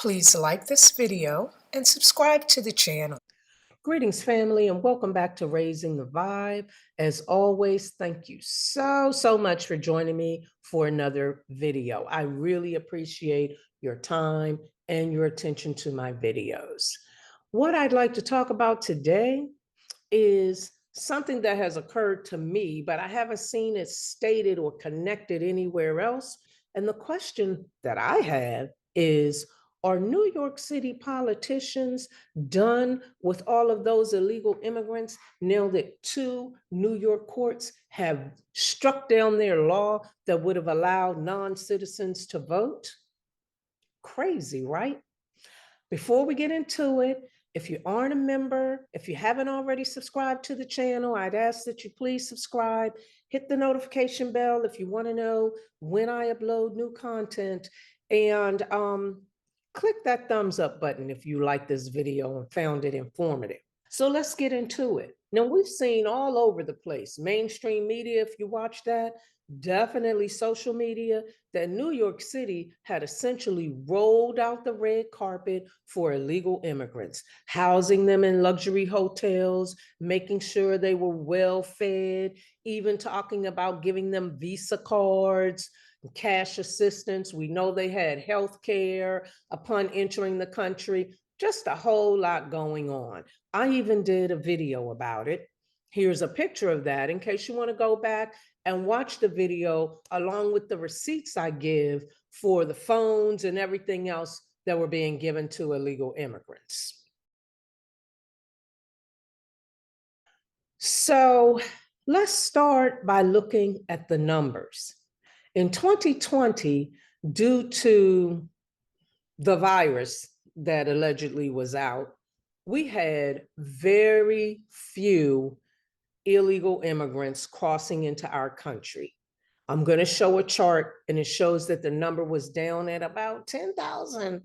Please like this video and subscribe to the channel. Greetings, family, and welcome back to Raising the Vibe. As always, thank you so much for joining me for another video. I really appreciate your time and your attention to my videos. What I'd like to talk about today is something that has occurred to me, but I haven't seen it stated or connected anywhere else. And the question that I have is, are New York City politicians done with all of those illegal immigrants now that two New York courts have struck down their law that would have allowed non-citizens to vote? Crazy, right? Before we get into it, if you aren't a member, if you haven't already subscribed to the channel, I'd ask that you please subscribe, hit the notification bell if you want to know when I upload new content, and click that thumbs up button if you like this video and found it informative. So let's get into it. Now, we've seen all over the place, mainstream media, if you watch that, definitely social media, that New York City had essentially rolled out the red carpet for illegal immigrants, housing them in luxury hotels, making sure they were well fed, even talking about giving them visa cards, cash assistance. We know they had health care upon entering the country, just a whole lot going on. I even did a video about it. Here's a picture of that in case you want to go back and watch the video along with the receipts I give for the phones and everything else that were being given to illegal immigrants. So let's start by looking at the numbers. In 2020, due to the virus that allegedly was out, we had very few illegal immigrants crossing into our country. I'm going to show a chart, and it shows that the number was down at about 10,000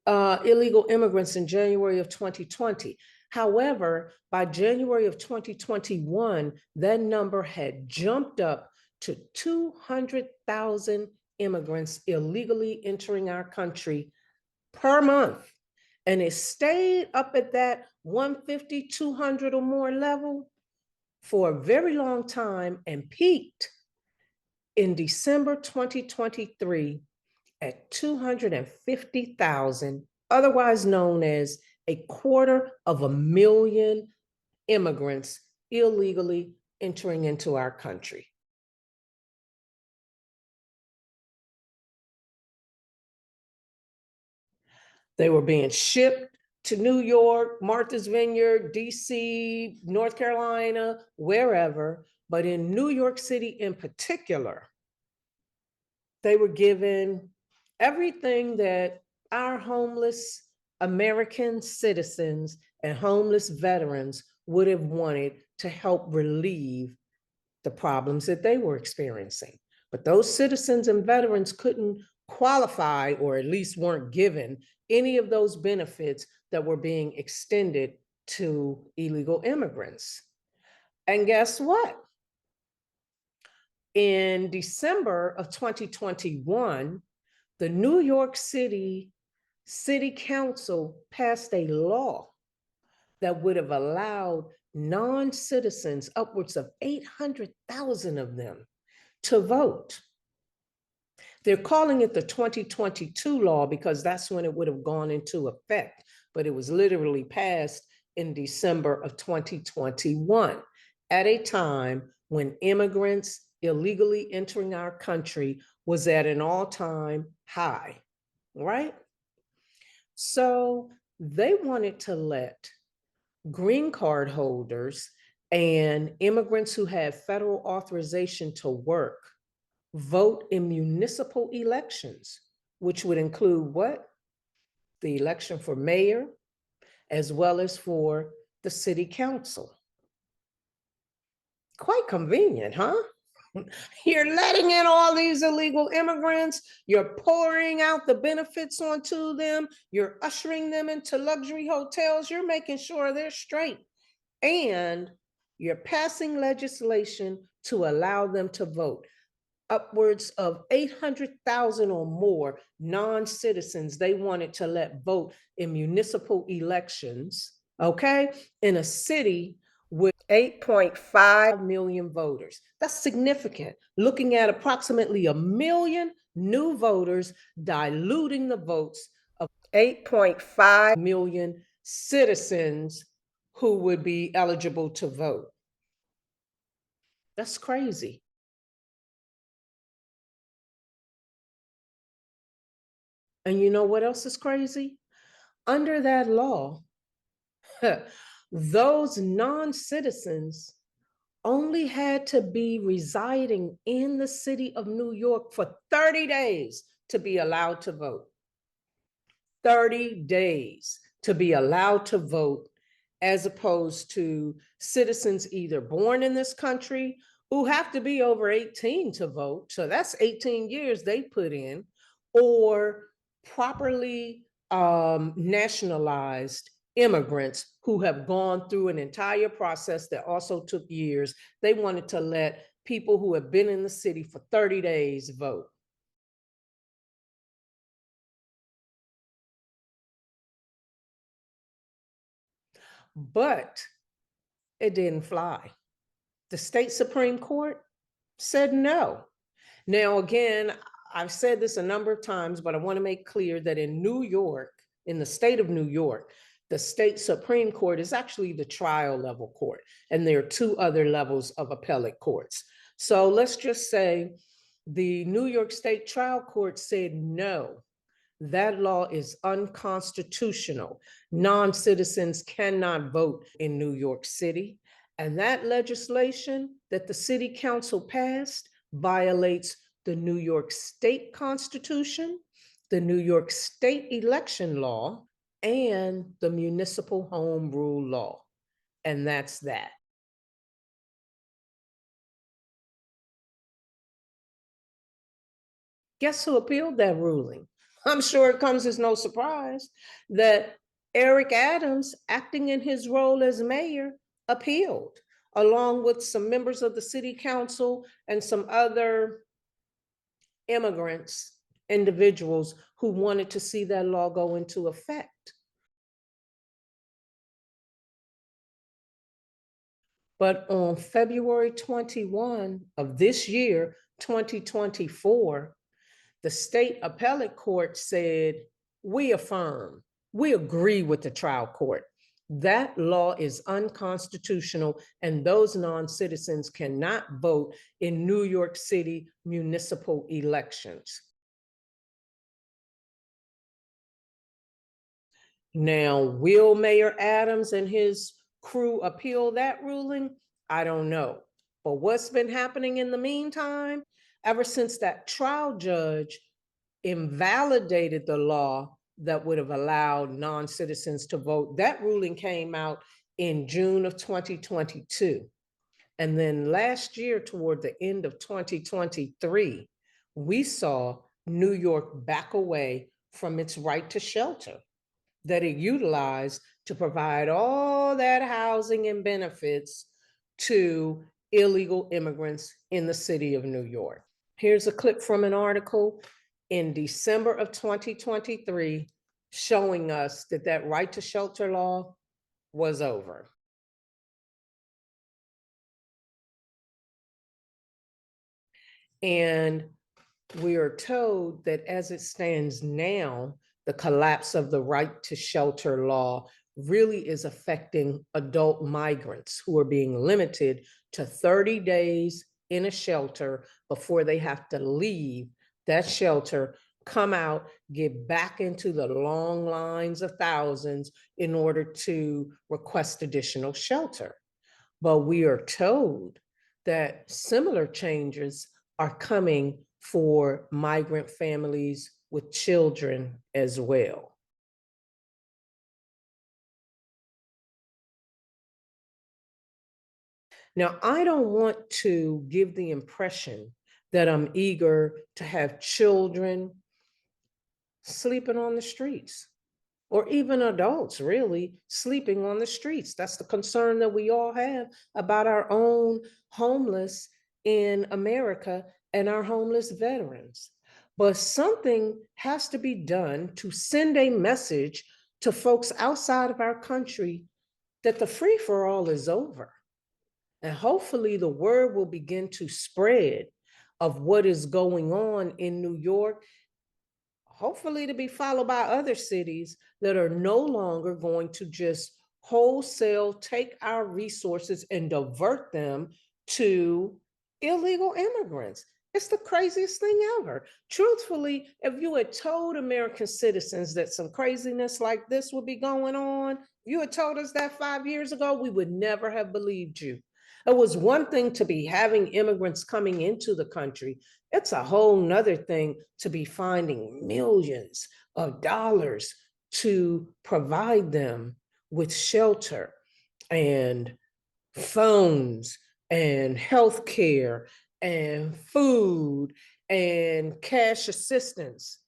illegal immigrants in January of 2020. However, by January of 2021, that number had jumped up to 200,000 immigrants illegally entering our country per month. And it stayed up at that 150, 200 or more level for a very long time and peaked in December 2023 at 250,000, otherwise known as 250,000 immigrants illegally entering into our country. They were being shipped to New York, Martha's Vineyard, DC, North Carolina, wherever, but in New York City in particular, they were given everything that our homeless American citizens and homeless veterans would have wanted to help relieve the problems that they were experiencing. But those citizens and veterans couldn't qualify, or at least weren't given, any of those benefits that were being extended to illegal immigrants. And guess what? In December of 2021, the New York City City Council passed a law that would have allowed non-citizens, upwards of 800,000 of them, to vote. They're calling it the 2022 law because that's when it would have gone into effect, but it was literally passed in December of 2021 at a time when immigrants illegally entering our country was at an all-time high, right? So they wanted to let green card holders and immigrants who have federal authorization to work vote in municipal elections, which would include what? The election for mayor, as well as for the city council. Quite convenient, huh? You're letting in all these illegal immigrants, you're pouring out the benefits onto them, you're ushering them into luxury hotels, you're making sure they're straight, and you're passing legislation to allow them to vote. upwards of 800,000 or more non-citizens they wanted to let vote in municipal elections, okay, in a city with 8.5 million voters. That's significant. Looking at approximately 1 million new voters diluting the votes of 8.5 million citizens who would be eligible to vote. That's crazy. And you know what else is crazy? Under that law, those non-citizens only had to be residing in the city of New York for 30 days to be allowed to vote. 30 days to be allowed to vote, as opposed to citizens either born in this country who have to be over 18 to vote. So that's 18 years they put in, or properly nationalized immigrants who have gone through an entire process that also took years. They wanted to let people who have been in the city for 30 days vote. But it didn't fly. The state Supreme Court said no. Now, again, I've said this a number of times, but I want to make clear that in New York, in the state of New York, the state Supreme Court is actually the trial level court, and there are two other levels of appellate courts. So let's just say the New York State Trial Court said no. That law is unconstitutional. Non-citizens cannot vote in New York City. And that legislation that the city council passed violates the New York State Constitution, the New York State election law, and the municipal home rule law. And that's that. Guess who appealed that ruling? I'm sure it comes as no surprise that Eric Adams, acting in his role as mayor, appealed, along with some members of the city council and some other immigrants, individuals who wanted to see that law go into effect. But on February 21 of this year, 2024, the state appellate court said, we affirm, we agree with the trial court. That law is unconstitutional, and those non-citizens cannot vote in New York City municipal elections. Now, will Mayor Adams and his crew appeal that ruling? I don't know. But what's been happening in the meantime, ever since that trial judge invalidated the law that would have allowed non-citizens to vote, that ruling came out in June of 2022. And then last year, toward the end of 2023, we saw New York back away from its right to shelter that it utilized to provide all that housing and benefits to illegal immigrants in the city of New York. Here's a clip from an article in December of 2023 showing us that that right to shelter law was over. And we are told that as it stands now, the collapse of the right to shelter law really is affecting adult migrants who are being limited to 30 days in a shelter before they have to leave that shelter, come out, get back into the long lines of thousands in order to request additional shelter. But we are told that similar changes are coming for migrant families with children as well. Now, I don't want to give the impression that I'm eager to have children sleeping on the streets, or even adults really sleeping on the streets. That's the concern that we all have about our own homeless in America and our homeless veterans. But something has to be done to send a message to folks outside of our country that the free for all is over. And hopefully the word will begin to spread of what is going on in New York, hopefully to be followed by other cities that are no longer going to just wholesale take our resources and divert them to illegal immigrants. It's the craziest thing ever. Truthfully, if you had told American citizens that some craziness like this would be going on, you had told us that 5 years ago, we would never have believed you. It was one thing to be having immigrants coming into the country. It's a whole nother thing to be finding millions of dollars to provide them with shelter and phones and health care and food and cash assistance,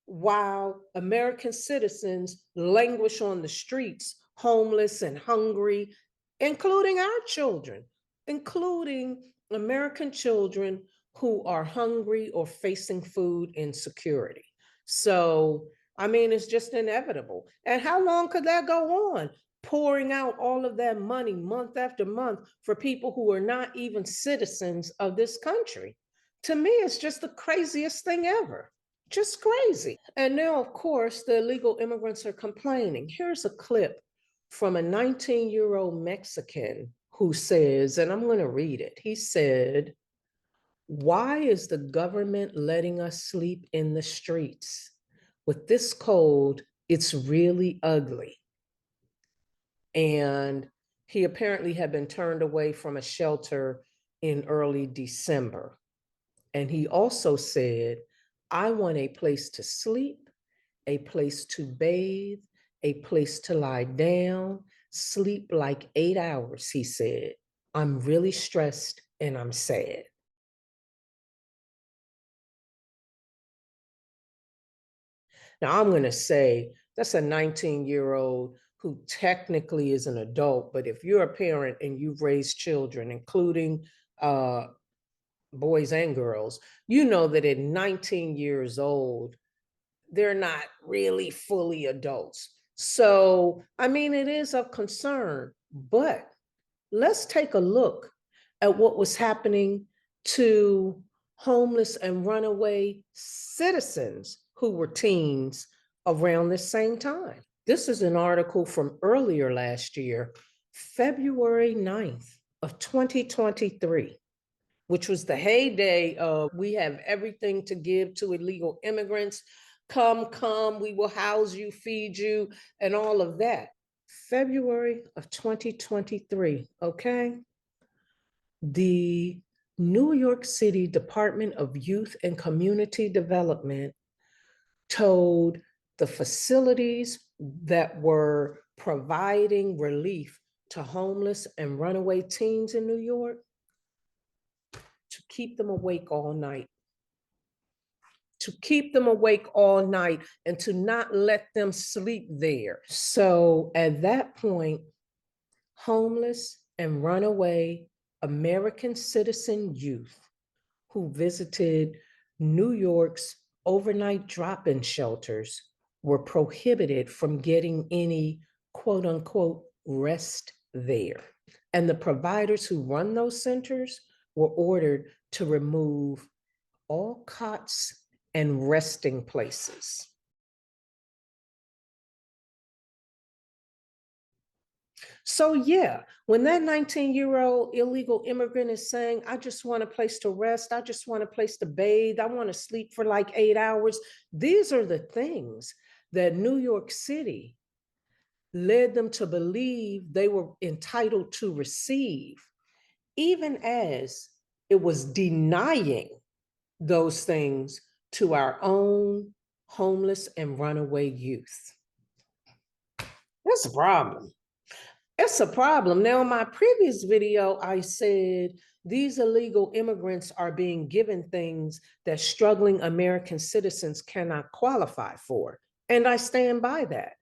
while American citizens languish on the streets, homeless and hungry, including our children, including American children who are hungry or facing food insecurity. So, I mean, it's just inevitable. And how long could that go on? Pouring out all of that money month after month for people who are not even citizens of this country. To me, it's just the craziest thing ever. Just crazy. And now, of course, the illegal immigrants are complaining. Here's a clip from a 19-year-old Mexican who says, and I'm going to read it. He said, "Why is the government letting us sleep in the streets? With this cold, it's really ugly." And he apparently had been turned away from a shelter in early December. And he also said, "I want a place to sleep, a place to bathe, a place to lie down, sleep like 8 hours," he said. "I'm really stressed and I'm sad." Now, I'm going to say that's a 19-year-old who technically is an adult, but if you're a parent and you've raised children, including boys and girls, you know that at 19 years old, they're not really fully adults. So, I mean, it is of concern, but let's take a look at what was happening to homeless and runaway citizens who were teens around the same time. This is an article from earlier last year, February 9th of 2023, which was the heyday of we have everything to give to illegal immigrants. Come, we will house you, feed you, and all of that. February of 2023, okay? The New York City Department of Youth and Community Development told the facilities that were providing relief to homeless and runaway teens in New York to keep them awake all night. To keep them awake all night and to not let them sleep there. So at that point, homeless and runaway American citizen youth who visited New York's overnight drop-in shelters were prohibited from getting any quote unquote rest there. And the providers who run those centers were ordered to remove all cots and resting places. So yeah, when that 19-year-old illegal immigrant is saying, "I just want a place to rest, I just want a place to bathe, I want to sleep for like 8 hours," these are the things that New York City led them to believe they were entitled to receive, even as it was denying those things to our own homeless and runaway youth. That's a problem. It's a problem. Now, in my previous video, I said these illegal immigrants are being given things that struggling American citizens cannot qualify for. And I stand by that.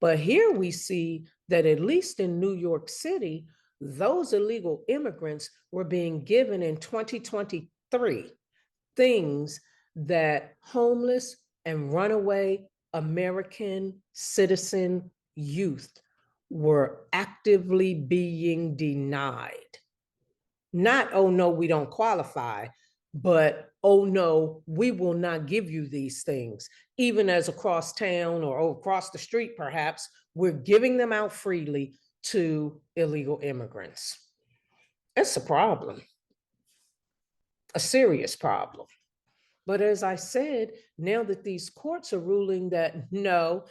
But here we see that at least in New York City, those illegal immigrants were being given in 2023 things that homeless and runaway American citizen youth were actively being denied. Not, oh no, we don't qualify, but oh no, we will not give you these things. Even as across town or across the street, perhaps, we're giving them out freely to illegal immigrants. It's a problem, a serious problem. But as I said, now that these courts are ruling that no,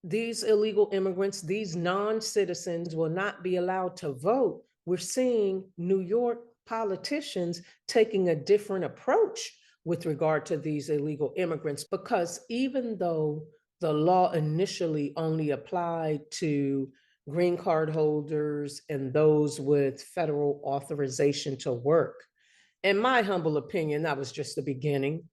these illegal immigrants, these non-citizens will not be allowed to vote, we're seeing New York politicians taking a different approach with regard to these illegal immigrants, because even though the law initially only applied to green card holders and those with federal authorization to work, in my humble opinion, that was just the beginning.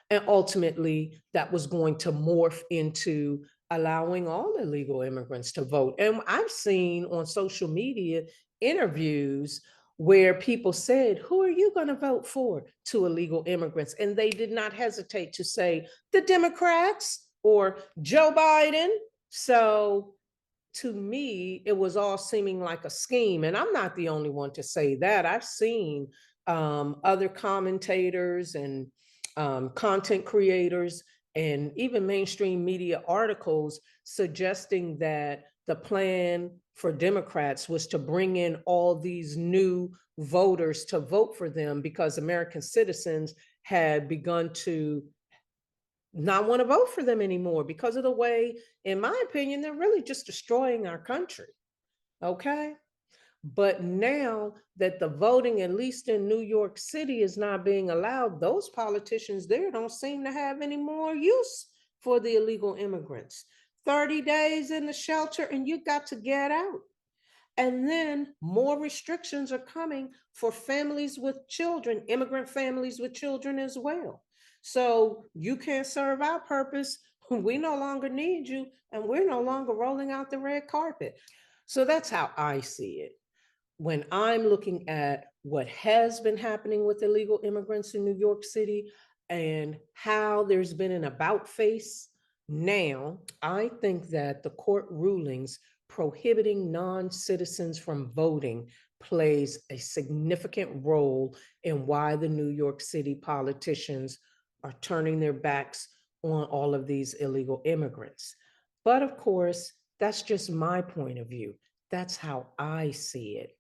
And ultimately, that was going to morph into allowing all illegal immigrants to vote. And I've seen on social media interviews where people said, who are you going to vote for, to illegal immigrants? And they did not hesitate to say the Democrats or Joe Biden. So to me, it was all seeming like a scheme. And I'm not the only one to say that. I've seen other commentators and content creators and even mainstream media articles suggesting that the plan for Democrats was to bring in all these new voters to vote for them because American citizens had begun to not want to vote for them anymore because of the way, in my opinion, they're really just destroying our country. Okay. But now that the voting, at least in New York City, is not being allowed, those politicians there don't seem to have any more use for the illegal immigrants. 30 days in the shelter and you got to get out. And then more restrictions are coming for families with children, immigrant families with children as well. So you can't serve our purpose. We no longer need you, and we're no longer rolling out the red carpet. So that's how I see it. When I'm looking at what has been happening with illegal immigrants in New York City and how there's been an about face now, I think that the court rulings prohibiting non-citizens from voting plays a significant role in why the New York City politicians are turning their backs on all of these illegal immigrants. But of course, that's just my point of view. That's how I see it.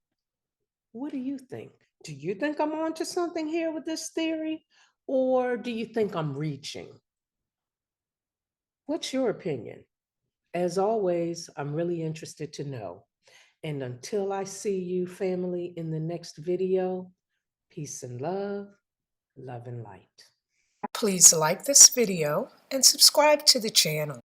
What do you think? Do you think I'm onto something here with this theory? Or do you think I'm reaching? What's your opinion? As always, I'm really interested to know. And until I see you, family, in the next video, peace and love and light. Please like this video and subscribe to the channel.